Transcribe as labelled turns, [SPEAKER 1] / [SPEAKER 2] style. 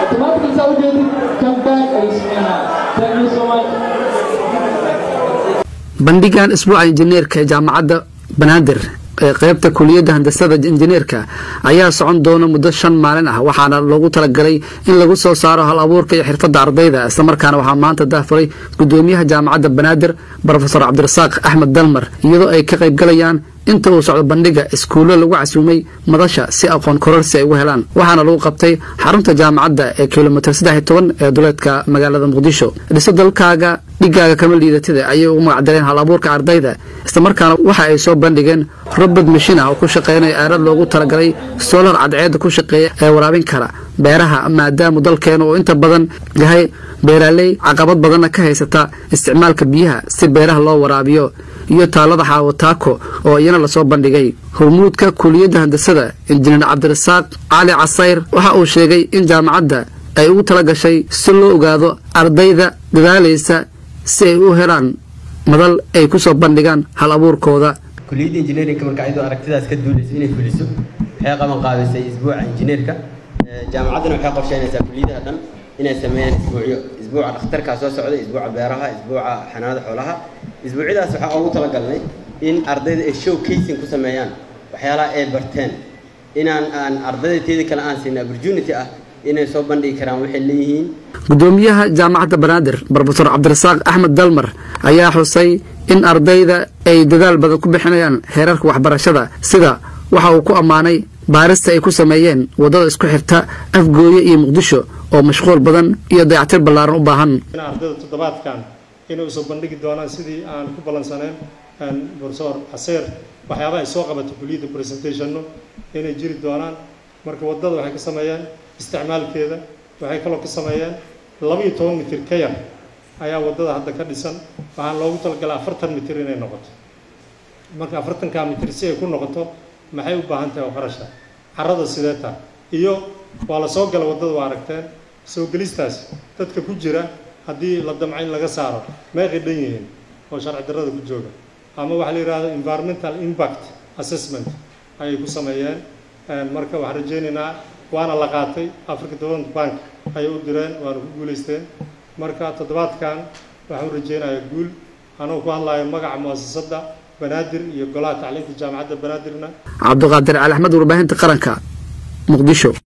[SPEAKER 1] automatically Saudi come back and thank you so much.
[SPEAKER 2] bandhigan isbuuca injineerka jaamacadda Banaadir qaybta kuliyadda handasada injineerka ayaa socon doona muddo 5 maalin ah waxaana loogu talagalay in lagu soo saaro hal abuurka iyo xirfadda ardayda isla markaana waxa maanta daafuray gudoomiyaha jaamacadda Banaadir Professor Cabdirasaaq Axmed Dalmar iyadoo ay ka qayb galayaan inta uu socdo bandhiga iskuulo lagu casuumay madasha si aqoon kororsi ay u helaan waxaana lagu qabtay xarunta jaamacadda ee kiiloomitir 13 ee duleedka magaalada Muqdisho dhiso dalkaaga dhigaaga kama liidatada ayay u magacdareen hal abuurka ardayda isla markaana waxa ay soo bandhigeen robot machine oo ku shaqeynaya aalad loogu talagalay solar cadceed ku shaqeeya ee waraabin kara beeraha maadaama dalkeena oo inta badan yahay beeraley caqabad badan ka haysata isticmaalka biyaha si beeraha loo waraabiyo iyo taalada xaawataako oo iyana la soo bandhigay hormuudka kuliyadda handasada injineer Cabdirasaaq Ali Casayr waxa uu sheegay in jaamacadda ay ugu talagashay si loo ogaado ardayda dadaalaysa si ay u helaan madal ay ku soo bandhigaan hal abuurkooda
[SPEAKER 3] kuliyadda injineerinka marka ay aragtidaas ka duulayso inay fuliso waxay qaban qaadisay isbuuca injineerka jaamacaddana waxay qorsheynaysaa kuliyadaha dhan inay sameeyaan isbuuca dhakhtarka soo socda isbuuca beeraha isbuuca xanaanada xoolaha isbuucidaas waxa ugu talagalnay in ardayda ay showcasing ku sameeyaan waxyaalaha ay barteen aan ardayda teeda kale aan siin opportunity ah inay soo bandhigi karaan waxay leeyihiin
[SPEAKER 2] gudoomiyaha jaamacadda Banaadir Professor Cabdirasaaq Axmed Dalmar ayaa xusay in ardayda ay dadaal badan ku bixinayaan heerarka waxbarashada sida waxa uu ku amaanay baarista ay ku sameeyeen wadada isku xirta Afgooye iyo Muqdisho oo mashquul badan iyo dayactir ballaaran u baahan
[SPEAKER 4] ardayda toddobaadkan inay soo bandhigi doonaan sidii aan ku balansaneen Professor Casayr waxyaabaha ay soo qabato kuliyadda presentation inay jiri doonaan marka wadada waxay ka sameeyeen isticmaalkeeda waxay kaloo ka sameeyeen 12 mitir ka yar ayaa wadada hadda ka dhisan waxaan loogu talagalay 40 mitir inay noqoto marka 40 mitir si ay ku noqoto maxay u baahan tahay qarashka carrada sideeta iyo waa la soo galay wadada waa aragteen soo galistaas dadka ku jira haddii la damcayn laga saaro may qidhan yihiin oo sharci darrada ku jooga ama waxa la yiraahdo environmental impact assessment ay ku sameeyeen marka waxaan rajaynaynaa waana la qaatay Africa Development Bank ay u direen waana ku guuleysteen marka toddobaadkan waxaan rajaynayaa guul anoo ku hadlayo magaca muasasada Banaadir iyo golaha tacliinta jaamacadda Banaadirna
[SPEAKER 2] Cabduqaadir Ali Axmed warbaahinta qaranka Muqdisho.